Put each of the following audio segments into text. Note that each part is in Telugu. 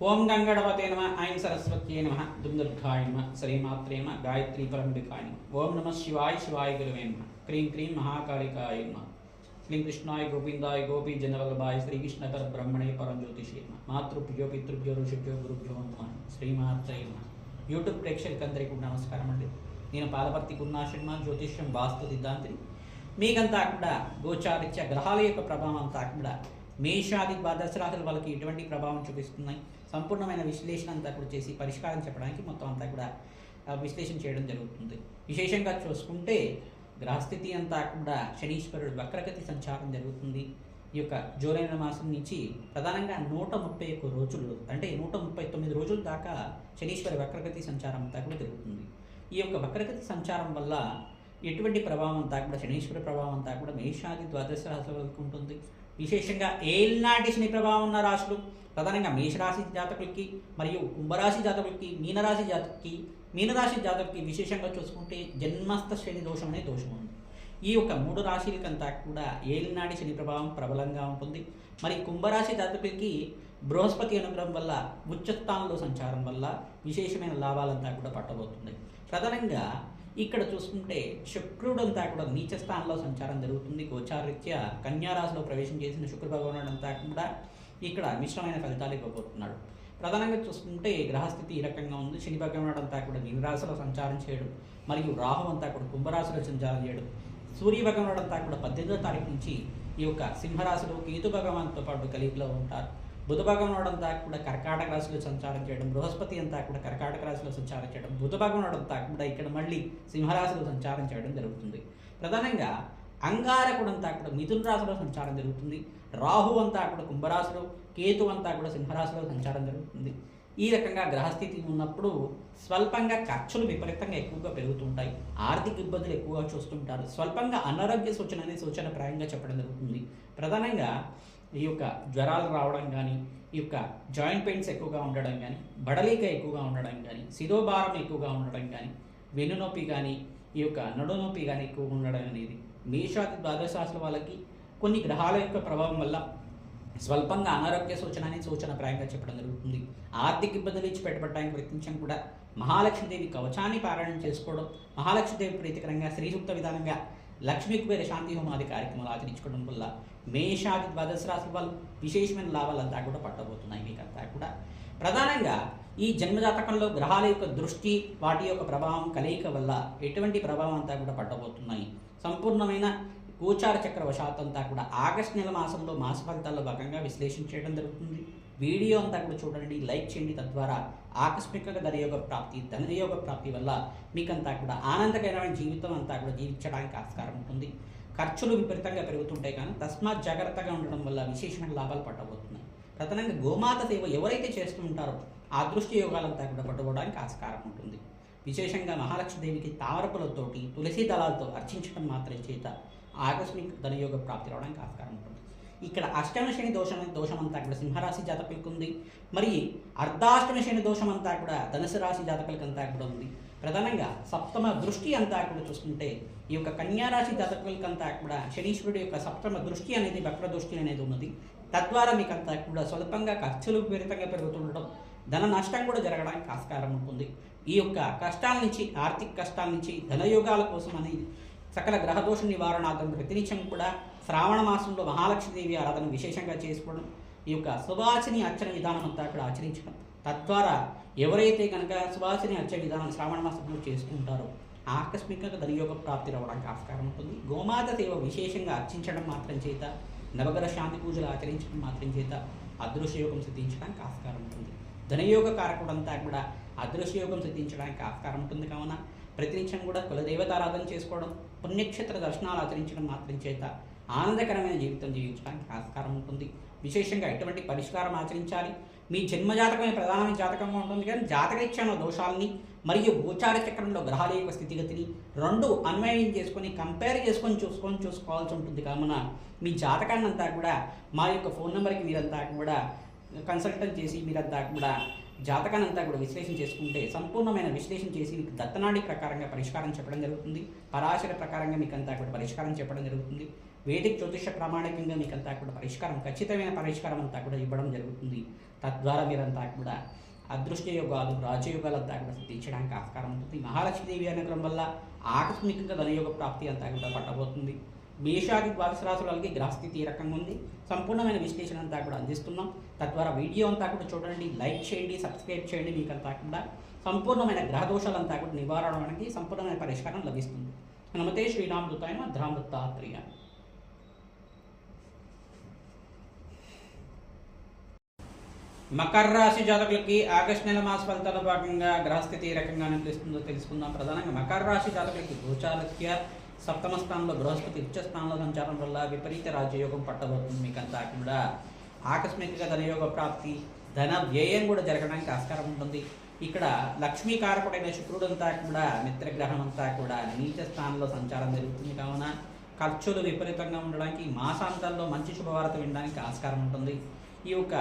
ఓం గంగణపతే నమ ఐం సరస్వత్యై నమ దుందుర్గాయ నమ శ్రీమాత్రే నమ గాయత్రీ పరంపికాయ నమ ఓం నమ శివాయ శివాయ గురువే నమ క్రీం క్రీం మహాకాళికాయ నమ శ్రీం కృష్ణాయ గోవిందాయ గోపీ జనవల్లభాయ శ్రీకృష్ణ పరబ్రహ్మణే పరంజ్యోతిషే నమ మాతృభ్యో పితృభ్యో ఋషిభ్యో గురుభ్యో నమ శ్రీమాత్రే నమ. యూట్యూబ్ ప్రేక్షకులందరికీ కూడా నమస్కారం అండి. నేను పాలపర్తి కున్నా శర్మ, జ్యోతిష్యం వాస్తు సిద్ధాంతిని. మీకంతా కూడా గోచారిత్య గ్రహాల యొక్క ప్రభావం అంతా కూడా మేషాది ద్వాదశ రాశుల వాళ్ళకి ఎటువంటి ప్రభావం చూపిస్తున్నాయి, సంపూర్ణమైన విశ్లేషణ అంతా కూడా చేసి పరిష్కారం చెప్పడానికి మొత్తం అంతా కూడా విశ్లేషణ చేయడం జరుగుతుంది. విశేషంగా చూసుకుంటే గ్రహస్థితి అంతా కూడా శనీశ్వరుడు వక్రగతి సంచారం జరుగుతుంది. ఈ యొక్క జూలై మాసం నుంచి ప్రధానంగా 131 రోజులు అంటే 139 రోజుల దాకా శనీశ్వర వక్రగతి సంచారం అంతా కూడా జరుగుతుంది. ఈ యొక్క వక్రగతి సంచారం వల్ల ఎటువంటి ప్రభావం అంతా కూడా శనీశ్వర ప్రభావం అంతా కూడా మేషాది ద్వాదశ రాశుల వరకు ఉంటుంది. విశేషంగా ఏళ్ళనాటి శని ప్రభావం ఉన్న రాశులు ప్రధానంగా మేషరాశి జాతకులకి మరియు కుంభరాశి జాతకులకి మీనరాశి జాతకులకి విశేషంగా చూసుకుంటే జన్మస్థ శని దోషం అనే దోషం ఉంది. ఈ యొక్క 3 రాశులకంతా కూడా ఏళ్ళనాటి శని ప్రభావం ప్రబలంగా ఉంటుంది. మరి కుంభరాశి జాతకులకి బృహస్పతి అనుగ్రహం వల్ల ఉచ్చస్థానంలో సంచారం వల్ల విశేషమైన లాభాలంతా కూడా పట్టబోతుంది. ప్రధానంగా ఇక్కడ చూసుకుంటే శుక్రుడు అంతా కూడా నీచ స్థానంలో సంచారం జరుగుతుంది. గోచారరీత్యా కన్యారాశిలో ప్రవేశం చేసిన శుక్ర భగవానుడు అంతా కూడా ఇక్కడ మిశ్రమైన ఫలితాలు ఇవ్వబోతున్నాడు. ప్రధానంగా చూసుకుంటే గ్రహస్థితి ఈ రకంగా ఉంది. శని భగవానుడు అంతా కూడా మీనరాశిలో సంచారం చేయడం మరియు రాహు అంతా కూడా కుంభరాశిలో సంచారం చేయడం, సూర్య భగవానుడు అంతా కూడా 18వ తారీఖు నుంచి ఈ యొక్క సింహరాశిలో కేతు భగవాన్తో పాటు కలిగిలో ఉంటారు. బుధ భగవానుడు అంతా కూడా కర్కాటక రాశిలో సంచారం చేయడం, బృహస్పతి అంతా కూడా కర్కాటక రాశిలో సంచారం చేయడం, బుధ భగవానుడు అంతా కూడా ఇక్కడ మళ్ళీ సింహరాశిలో సంచారం చేయడం జరుగుతుంది. ప్రధానంగా అంగారకుడు అంతా కూడా మిథున రాశిలో సంచారం జరుగుతుంది. రాహు అంతా కూడా కుంభరాశిలో, కేతు అంతా కూడా సింహరాశిలో సంచారం జరుగుతుంది. ఈ రకంగా గ్రహస్థితి ఉన్నప్పుడు స్వల్పంగా ఖర్చులు విపరీతంగా ఎక్కువగా పెరుగుతుంటాయి. ఆర్థిక ఇబ్బందులు ఎక్కువగా చూస్తుంటారు. స్వల్పంగా అనారోగ్య సూచన అనే సూచన ప్రాయంగా చెప్పడం జరుగుతుంది. ప్రధానంగా ఈ యొక్క జ్వరాలు రావడం కానీ, ఈ యొక్క జాయింట్ పెయిన్స్ ఎక్కువగా ఉండడం కానీ, బడలిక ఎక్కువగా ఉండడం కానీ, శిరోభారం ఎక్కువగా ఉండడం కానీ, వెన్నునొప్పి కానీ, ఈ యొక్క నడునొప్పి కానీ ఎక్కువగా ఉండడం అనేది మేషాది ద్వాదశ రాశుల వాళ్ళకి కొన్ని గ్రహాల యొక్క ప్రభావం వల్ల స్వల్పంగా అనారోగ్య సూచన అనే సూచన ప్రాయంగా చెప్పడం జరుగుతుంది. ఆర్థిక ఇబ్బందులు ఇచ్చి పెట్టబట్టడానికి ప్రయత్నించడం కూడా మహాలక్ష్మీదేవి కవచాన్ని పారాయణం చేసుకోవడం, మహాలక్ష్మీదేవి ప్రీతికరంగా శ్రీసూక్త విధానంగా లక్ష్మీ కుబేర శాంతి హోమాది కార్యక్రమాలు ఆచరించుకోవడం వల్ల మేషాది ద్వాదశ రాశుల వాళ్ళు విశేషమైన లాభాలంతా కూడా పట్టబోతున్నాయి. మీకంతా కూడా ప్రధానంగా ఈ జన్మజాతకంలో గ్రహాల యొక్క దృష్టి, వాటి యొక్క ప్రభావం కలయిక వల్ల ఎటువంటి ప్రభావం అంతా కూడా పట్టబోతున్నాయి. సంపూర్ణమైన గోచార చక్ర వశాతంతా కూడా ఆగస్టు నెల మాసంలో మాస ఫలితాల్లో భాగంగా విశ్లేషణ చేయడం జరుగుతుంది. వీడియో అంతా కూడా చూడండి, లైక్ చేయండి. తద్వారా ఆకస్మికంగా ధనయోగ ప్రాప్తి వల్ల మీకంతా కూడా ఆనందకరమైన జీవితం అంతా కూడా జీవించడానికి ఆస్కారం ఉంటుంది. ఖర్చులు విపరీతంగా పెరుగుతుంటాయి, కానీ తస్మాత్ జాగ్రత్తగా ఉండడం వల్ల విశేషమైన లాభాలు పట్టబోతున్నాయి. ప్రధానంగా గోమాత సేవ ఎవరైతే చేస్తూ ఉంటారో ఆ దృష్టి యోగాలంతా కూడా పట్టుకోవడానికి ఆస్కారం ఉంటుంది. విశేషంగా మహాలక్ష్మీదేవికి తామరపులతోటి తులసి దళాలతో అర్చించడం మాత్రం చేత ఆకస్మిక ధనయోగ ప్రాప్తి రావడానికి ఆస్కారం ఉంటుంది. ఇక్కడ అష్టమ శని దోషం అంతా కూడా సింహరాశి జాతకులకు ఉంది. మరి అర్ధాష్టమ శని దోషం అంతా కూడా ధనుసు రాశి జాతకులకంతా కూడా ఉంది. ప్రధానంగా సప్తమ దృష్టి అంతా కూడా చూసుకుంటే ఈ యొక్క కన్యారాశి జాతకులకంతా కూడా శనీశ్వరుడు యొక్క సప్తమ దృష్టి అనేది వక్ర దృష్టి అనేది ఉన్నది. తద్వారా మీకంతా కూడా స్వల్పంగా ఖర్చులు విపరీతంగా పెరుగుతుండడం, ధన నష్టం కూడా జరగడానికి ఆస్కారం ఉంటుంది. ఈ యొక్క కష్టాల నుంచి, ఆర్థిక కష్టాల నుంచి ధనయోగాల కోసం అనేది సకల గ్రహదోష నివారణార్థం ప్రతినిత్యం కూడా శ్రావణ మాసంలో మహాలక్ష్మీదేవి ఆరాధన విశేషంగా చేసుకోవడం, ఈ యొక్క సువాసిని అర్చన విధానం అంతా కూడా ఆచరించడం, తద్వారా ఎవరైతే కనుక సువాసిని అర్చన విధానం శ్రావణ మాసంలో చేసుకుంటారో ఆకస్మికంగా ధనయోగ ప్రాప్తి రావడానికి ఆస్కారం ఉంటుంది. గోమాత సేవ విశేషంగా అర్చించడం మాత్రం చేత, నవగ్రహ శాంతి పూజలు ఆచరించడం మాత్రం చేత అదృశ్యయోగం సిద్ధించడానికి ఆస్కారం ఉంటుంది. ధనయోగ కారకుడంతా కూడా అదృశ్యయోగం సిద్ధించడానికి ఆస్కారం ఉంటుంది. కావున ప్రతినిత్యం కూడా కులదేవతారాధన చేసుకోవడం, పుణ్యక్షేత్ర దర్శనాలు ఆచరించడం మాత్రం చేత ఆనందకరమైన జీవితం జీవించడానికి ఆస్కారం ఉంటుంది. విశేషంగా ఎటువంటి పరిష్కారం ఆచరించాలి, మీ జన్మజాతకమే ప్రధానమైన జాతకంగా ఉంటుంది, కానీ జాతకరీత్యాన దోషాలని మరియు గోచార చక్రంలో గ్రహాల యొక్క స్థితిగతిని రెండు అన్వయం చేసుకొని కంపేర్ చేసుకొని చూసుకోవాల్సి ఉంటుంది. కావున మీ జాతకాన్ని అంతా కూడా మా యొక్క ఫోన్ నెంబర్కి మీరంతా కూడా కన్సల్టెంట్ చేసి మీరంతా కూడా జాతకాన్ని అంతా కూడా విశ్లేషణ చేసుకుంటే సంపూర్ణమైన విశ్లేషణ చేసి మీకు దత్తనాడి ప్రకారంగా పరిష్కారం చెప్పడం జరుగుతుంది. పరాశర ప్రకారంగా మీకు అంతా కూడా పరిష్కారం చెప్పడం జరుగుతుంది. వేదిక జ్యోతిష ప్రామాణికంగా మీకంతా కూడా పరిష్కారం, ఖచ్చితమైన పరిష్కారం అంతా కూడా ఇవ్వడం జరుగుతుంది. తద్వారా మీరంతా కూడా అదృష్ట యోగాలు, రాజయోగాలంతా కూడా సిద్ధించడానికి ఆస్కారం ఉంటుంది. మహాలక్ష్మీదేవి అనుగ్రహం వల్ల ఆకస్మికంగా ధనయోగ ప్రాప్తి అంతా కూడా పట్టబోతుంది. మేషాది ద్వాదశ రాశుల వాళ్ళకి గ్రహస్థితి ఈ రకంగా ఉంది. సంపూర్ణమైన విశ్లేషణ అంతా కూడా అందిస్తున్నాం. తద్వారా వీడియో అంతా కూడా చూడండి, లైక్ చేయండి, సబ్స్క్రైబ్ చేయండి. మీకంతా కూడా సంపూర్ణమైన గ్రహ దోషాలంతా కూడా నివారణకి సంపూర్ణమైన పరిష్కారం లభిస్తుంది. నమస్తే శ్రీరామదూతాయ నమః. ధర్మదత్తాత్రేయ. మకర రాశి జాతకులకి ఆగస్టు నెల మాస ఫలితాల భాగంగా గ్రహస్థితి ఏ రకంగా అనిపిస్తుందో తెలుసుకుందాం. ప్రధానంగా మకర రాశి జాతకులకి గోచారత్య సప్తమ స్థానంలో బృహస్పతి ఉచ్చ స్థానంలో సంచారం వల్ల విపరీత రాజయోగం పట్టబోతుంది. మీకంతా కూడా ఆకస్మికంగా ధనయోగ ప్రాప్తి, ధన వ్యయం కూడా జరగడానికి ఆస్కారం ఉంటుంది. ఇక్కడ లక్ష్మీకారకుడైన శుక్రుడు అంతా కూడా, మిత్రగ్రహం అంతా కూడా నీచ స్థానంలో సంచారం జరుగుతుంది. కావున ఖర్చులు విపరీతంగా ఉండడానికి, మాసాంతాల్లో మంచి శుభవార్త వినడానికి ఆస్కారం ఉంటుంది. ఈ యొక్క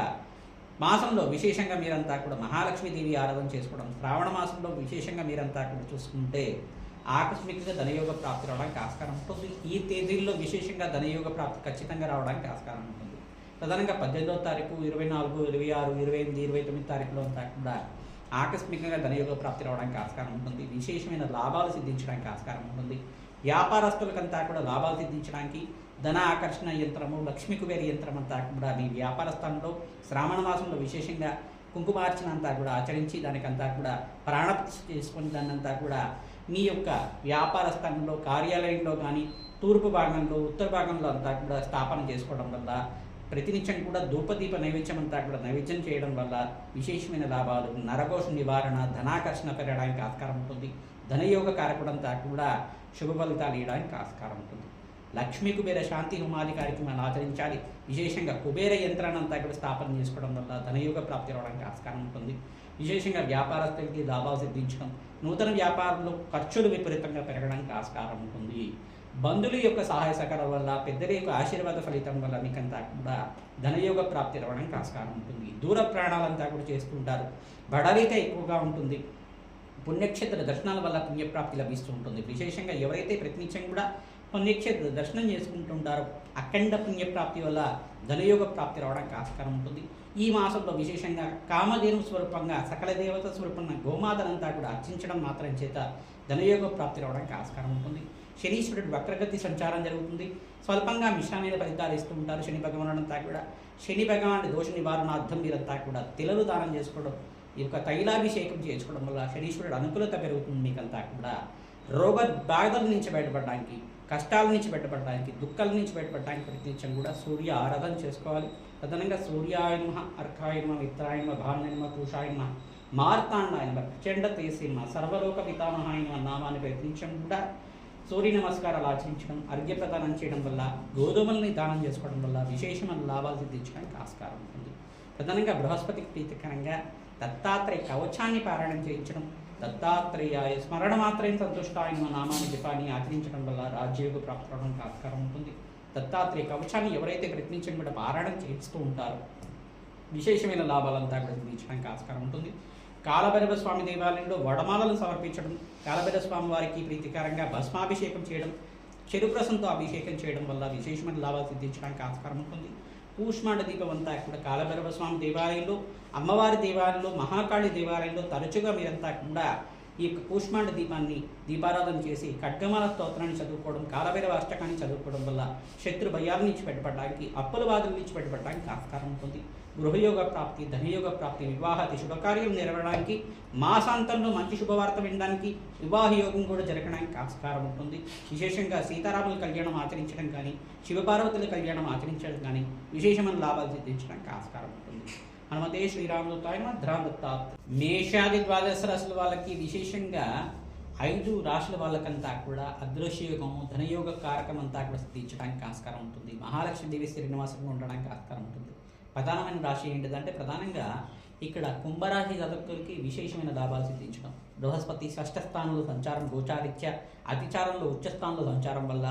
మాసంలో విశేషంగా మీరంతా కూడా మహాలక్ష్మీదేవి ఆరాధన చేసుకోవడం, శ్రావణ మాసంలో విశేషంగా మీరంతా కూడా చూసుకుంటే ఆకస్మికంగా ధనయోగ ప్రాప్తి రావడానికి ఆస్కారం ఉంటుంది. ఈ తేదీల్లో విశేషంగా ధనయోగ ప్రాప్తి ఖచ్చితంగా రావడానికి ఆస్కారం ఉంటుంది. ప్రధానంగా 18వ తారీఖు, 24, 26, 28, 29 తారీఖులో అంతా కూడా ఆకస్మికంగా ధనయోగ ప్రాప్తి రావడానికి ఆస్కారం ఉంటుంది. విశేషమైన లాభాలు సిద్ధించడానికి ఆస్కారం ఉంటుంది. వ్యాపారస్తులకంతా కూడా లాభాలు సిద్ధించడానికి ధన ఆకర్షణ యంత్రము, లక్ష్మీ కుబేర యంత్రం అంతా కూడా మీ వ్యాపార స్థానంలో శ్రావణ మాసంలో విశేషంగా కుంకుమార్చన అంతా కూడా ఆచరించి దానికంతా కూడా ప్రాణప్రతిష్ఠ చేసుకుని దాన్నంతా కూడా మీ యొక్క వ్యాపార స్థానంలో, కార్యాలయంలో కానీ తూర్పు భాగంలో, ఉత్తర భాగంలో అంతా కూడా స్థాపన చేసుకోవడం వల్ల, ప్రతినిత్యం కూడా ధూపదీప నైవేద్యం అంతా కూడా నైవేద్యం చేయడం వల్ల విశేషమైన లాభాలు, నరఘోష నివారణ, ధనాకర్షణ పెరగడానికి ఆస్కారం ఉంటుంది. ధనయోగ కారకుడంతా కూడా శుభ ఫలితాలు ఇవ్వడానికి ఆస్కారం ఉంటుంది. లక్ష్మీ కుబేర శాంతి హోమాది కార్యక్రమాన్ని ఆచరించాలి. విశేషంగా కుబేర యంత్రాన్ని అంతా కూడా స్థాపన చేసుకోవడం వల్ల ధనయోగ ప్రాప్తి రావడానికి ఆస్కారం ఉంటుంది. విశేషంగా వ్యాపారస్తులకి లాభాలు సిద్ధించడం, నూతన వ్యాపారంలో ఖర్చులు విపరీతంగా పెరగడానికి ఆస్కారం ఉంటుంది. బంధువుల యొక్క సహాయ సహకారం వల్ల, పెద్దల యొక్క ఆశీర్వాద ఫలితం వల్ల మీకంతా కూడా ధనయోగ ప్రాప్తి రావడానికి ఆస్కారం ఉంటుంది. దూర ప్రయాణాలంతా కూడా చేస్తుంటారు, బడాలిక ఎక్కువగా ఉంటుంది. పుణ్యక్షేత్ర దర్శనాల వల్ల పుణ్యప్రాప్తి లభిస్తూ ఉంటుంది. విశేషంగా ఎవరైతే ప్రతినిత్యం కూడా పుణ్యక్షేత్ర దర్శనం చేసుకుంటుంటారో అఖండ పుణ్యప్రాప్తి వల్ల ధనయోగ ప్రాప్తి రావడానికి ఆస్కారం ఉంటుంది. ఈ మాసంలో విశేషంగా కామధేను స్వరూపంగా, సకల దేవత స్వరూపంగా గోమాతనంతా కూడా అర్చించడం మాత్రం చేత ధనయోగ ప్రాప్తి రావడానికి ఆస్కారం ఉంటుంది. శనీశ్వరుడు వక్రగతి సంచారం జరుగుతుంది. స్వల్పంగా మిశ్రమైన ఫలితాలు ఇస్తూ ఉంటారు శని భగవానుడంతా కూడా. శని భగవానుడి దోష నివారణార్థం మీరంతా కూడా తిలలు దానం చేసుకోవడం, ఈ యొక్క తైలాభిషేకం చేసుకోవడం వల్ల శనీశ్వరుడు అనుకూలత పెరుగుతుంది. మీకంతా కూడా రోగ బాధల నుంచి బయటపడడానికి, కష్టాల నుంచి బయటపడడానికి, దుఃఖాల నుంచి బయటపడడానికి ప్రతినిత్యం కూడా సూర్య ఆరాధన చేసుకోవాలి. తదనంగా సూర్యాయ నమః, అర్కాయ నమః, మిత్రాయ నమః, భానుయ నమః, పూషాయ నమః, మార్తాండాయ నమః, ప్రచండ తేజస్వి నమః, సర్వలోక పితామహాయ నమః నామాన్ని ప్రయత్నించడం కూడా సూర్య నమస్కారాలు ఆచరించడం, అర్ఘ్య ప్రదానం చేయడం వల్ల, గోధుమల్ని దానం చేసుకోవడం వల్ల విశేషమైన లాభాలు సిద్ధించడానికి ఆస్కారం ఉంటుంది. ప్రధానంగా బృహస్పతికి ప్రీతికరంగా దత్తాత్రేయ కవచాన్ని పారాయణం చేయించడం, దత్తాత్రేయాయ స్మరణ మాత్రం సంతుష్టాయ నామాన్ని జపాన్ని ఆచరించడం వల్ల రాజ్యయోగ ప్రాప్తి అవడానికి ఆస్కారం ఉంటుంది. దత్తాత్రేయ కవచాన్ని ఎవరైతే ప్రయత్నించడం కూడా పారాయణం చేస్తూ ఉంటారో విశేషమైన లాభాలంతా కూడా సిద్ధించడానికి ఆస్కారం ఉంటుంది. కాలభైరవ స్వామి దేవాలయంలో వడమాలను సమర్పించడం, కాలభైరవ స్వామి వారికి ప్రీతికరంగా భస్మాభిషేకం చేయడం, చెరుకు అభిషేకం చేయడం వల్ల విశేషమైన లాభాలు సిద్ధించడానికి ఆస్కారం ఉంటుంది. కూష్మాండ దీపం అంతా కూడా కాలభైరవ స్వామి దేవాలయంలో, అమ్మవారి దేవాలయంలో, మహాకాళి దేవాలయంలో తరచుగా మీరంతా కూడా ఈ యొక్క కూష్మాండ దీపాన్ని దీపారాధన చేసి ఖడ్గమాల స్తోత్రాన్ని చదువుకోవడం, కాలభైరవ అష్టకాన్ని చదువుకోవడం వల్ల శత్రు భయాల నుంచి బయటపడడానికి, అప్పుల బాధల నుంచి బయటపడడానికి ఆస్కారం ఉంటుంది. గృహయోగ ప్రాప్తి, ధనయోగ ప్రాప్తి, వివాహాది శుభకార్యం నెరవేరడానికి, మాసాంతంలో మంచి శుభవార్త వినడానికి, వివాహ యోగం కూడా జరగడానికి ఆస్కారం ఉంటుంది. విశేషంగా సీతారాముల కళ్యాణం ఆచరించడం కానీ, శివపార్వతుల కళ్యాణం ఆచరించడం కానీ విశేషమైన లాభాలు సిద్ధించడానికి ఆస్కారం ఉంటుంది. హనుమతే శ్రీరామదూతాయ నమః. ధర్మదత్తాత్. మేషాది ద్వాదశ రాశుల వాళ్ళకి విశేషంగా 5 రాశుల వాళ్ళకంతా కూడా అదృశ్యయోగము, ధనయోగ కారకం అంతా కూడా సిద్ధించడానికి ఆస్కారం ఉంటుంది. మహాలక్ష్మీదేవి శ్రీనివాసంగా ఉండడానికి ఆస్కారం ఉంటుంది. ప్రధానమైన రాశి ఏంటిదంటే ప్రధానంగా ఇక్కడ కుంభరాశి జాతకులకి విశేషమైన లాభాలు సిద్ధించడం, బృహస్పతి షష్ఠ స్థానంలో సంచారం, గోచారిత్య అతిచారంలో ఉచ్చ స్థానంలో సంచారం వల్ల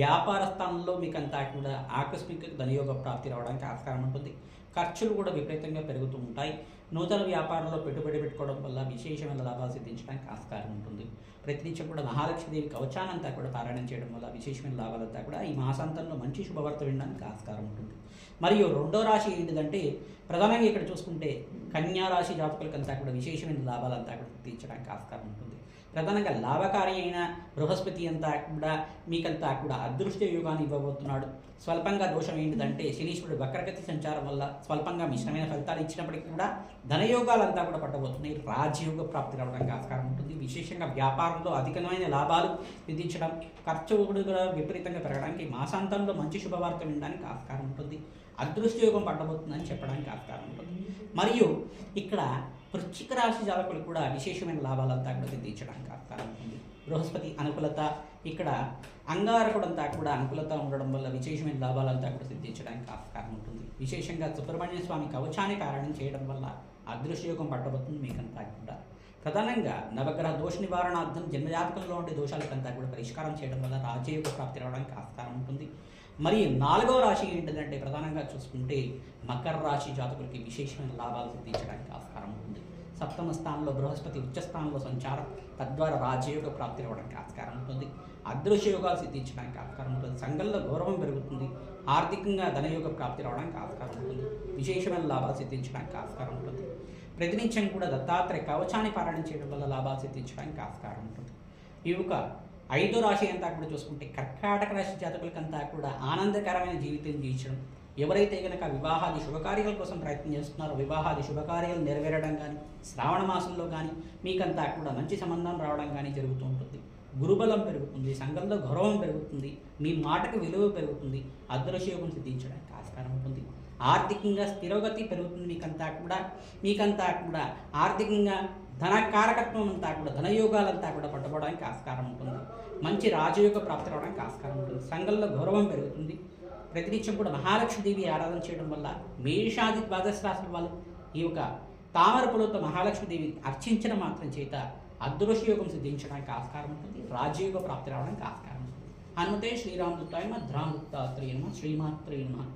వ్యాపార స్థానంలో మీకంతా కూడా ఆకస్మిక ధనయోగ ప్రాప్తి రావడానికి ఆస్కారం ఉంటుంది. ఖర్చులు కూడా విపరీతంగా పెరుగుతూ ఉంటాయి. నూతన వ్యాపారంలో పెట్టుబడి పెట్టుకోవడం వల్ల విశేషమైన లాభాలు సిద్ధించడానికి ఆస్కారం ఉంటుంది. ప్రతినిత్యం కూడా మహాలక్ష్మీదేవి కవచానంతా కూడా పారాయణం చేయడం వల్ల విశేషమైన లాభాలంతా కూడా ఈ మాసాంతంలో మంచి శుభవార్త వినడానికి ఆస్కారం ఉంటుంది. మరియు రెండో రాశి ఏంటిదంటే ప్రధానంగా ఇక్కడ చూసుకుంటే కన్యా రాశి జాతకులకంతా కూడా విశేషమైన లాభాలంతా కూడా సిద్ధించడానికి ఆస్కారం ఉంటుంది. ప్రధానంగా లాభకారి అయిన బృహస్పతి అంతా కూడా మీకంతా కూడా అదృష్ట యోగాన్ని ఇవ్వబోతున్నాడు. స్వల్పంగా దోషం ఏంటిదంటే శనీశ్వరుడు వక్రగతి సంచారం వల్ల స్వల్పంగా మిశ్రమైన ఫలితాలు ఇచ్చినప్పటికీ కూడా ధనయోగాలంతా కూడా పట్టబోతున్నాయి. రాజయోగ ప్రాప్తి రావడానికి ఆస్కారం ఉంటుంది. విశేషంగా వ్యాపారంలో అధికమైన లాభాలు విధించడం, ఖర్చు కూడా విపరీతంగా పెరగడానికి మాసాంతంలో మంచి శుభవార్త వినడానికి ఆస్కారం ఉంటుంది. అదృష్ట యోగం పట్టబోతుందని చెప్పడానికి ఆస్కారం ఉంటుంది. మరియు ఇక్కడ వృశ్చిక రాశి జాతకులు కూడా విశేషమైన లాభాలంతా కూడా సిద్ధించడానికి ఆస్కారం ఉంటుంది. బృహస్పతి అనుకూలత, ఇక్కడ అంగారకుడంతా కూడా అనుకూలత ఉండడం వల్ల విశేషమైన లాభాలంతా కూడా సిద్ధించడానికి ఆస్కారం ఉంటుంది. విశేషంగా సుబ్రహ్మణ్య స్వామి కవచాన్ని పారాయణం చేయడం వల్ల అదృష్టయోగం పట్టబోతుంది మీకంతా కూడా. ప్రధానంగా నవగ్రహ దోష నివారణార్థం జన్మజాతకంలో ఉండే దోషాలకంతా కూడా పరిష్కారం చేయడం వల్ల రాజయోగ ప్రాప్తి రావడానికి ఆస్కారం ఉంటుంది. మరి నాలుగవ రాశి ఏంటిదంటే ప్రధానంగా చూసుకుంటే మకర రాశి జాతకులకి విశేషమైన లాభాలు సిద్ధించడానికి ఆస్కారం ఉంటుంది. సప్తమ స్థానంలో బృహస్పతి ఉచ్చ స్థానంలో సంచారం, తద్వారా రాజయోగ ప్రాప్తి రావడానికి ఆస్కారం ఉంటుంది. అదృశ్య యోగాలు సిద్ధించడానికి ఆస్కారం ఉంటుంది. సంఘంలో గౌరవం పెరుగుతుంది. ఆర్థికంగా ధనయోగ ప్రాప్తి రావడానికి ఆస్కారం ఉంటుంది. విశేషమైన లాభాలు సిద్ధించడానికి ఆస్కారం ఉంటుంది. ప్రతినిత్యం కూడా దత్తాత్రేయ కవచాన్ని పారాయణం చేయడం వల్ల లాభాలు సిద్ధించడానికి ఆస్కారం ఉంటుంది. ఈ యొక్క ఐదో రాశి అంతా కూడా చూసుకుంటే కర్కాటక రాశి జాతకులకంతా కూడా ఆనందకరమైన జీవితం జీవించడం, ఎవరైతే కనుక వివాహాది శుభకార్యాల కోసం ప్రయత్నం చేస్తున్నారో వివాహాది శుభకార్యాలు నెరవేరడం కానీ, శ్రావణ మాసంలో కానీ మీకంతా కూడా మంచి సంబంధం రావడం కానీ జరుగుతూ ఉంటుంది. గురుబలం పెరుగుతుంది, సంఘంలో గౌరవం పెరుగుతుంది, మీ మాటకు విలువ పెరుగుతుంది, అదృశ్యయోగం సిద్ధించడానికి ఆస్కారం ఉంటుంది. ఆర్థికంగా స్థిరోగతి పెరుగుతుంది. మీకంతా కూడా ఆర్థికంగా ధనకారకత్వం అంతా కూడా ధనయోగాలంతా కూడా పట్టుకోవడానికి ఆస్కారం ఉంటుంది. మంచి రాజయోగ ప్రాప్తి రావడానికి ఆస్కారం ఉంటుంది. సంఘంలో గౌరవం పెరుగుతుంది. ప్రతినిత్యం కూడా మహాలక్ష్మీదేవి ఆరాధన చేయడం వల్ల మేషాది ద్వాదశ రాశుల వాళ్ళు ఈ యొక్క తామర పూలతో మహాలక్ష్మీదేవి అర్చించిన మాత్రం చేత అదృశ్యయోగం సిద్ధించడానికి ఆస్కారం ఉంటుంది. రాజయోగ ప్రాప్తి రావడానికి ఆస్కారం ఉంటుంది. హనుమతే శ్రీరామదూతాయ నమః, ధ్రామదత్తాత్రేయ నమః, శ్రీమాత్రేయ నమః.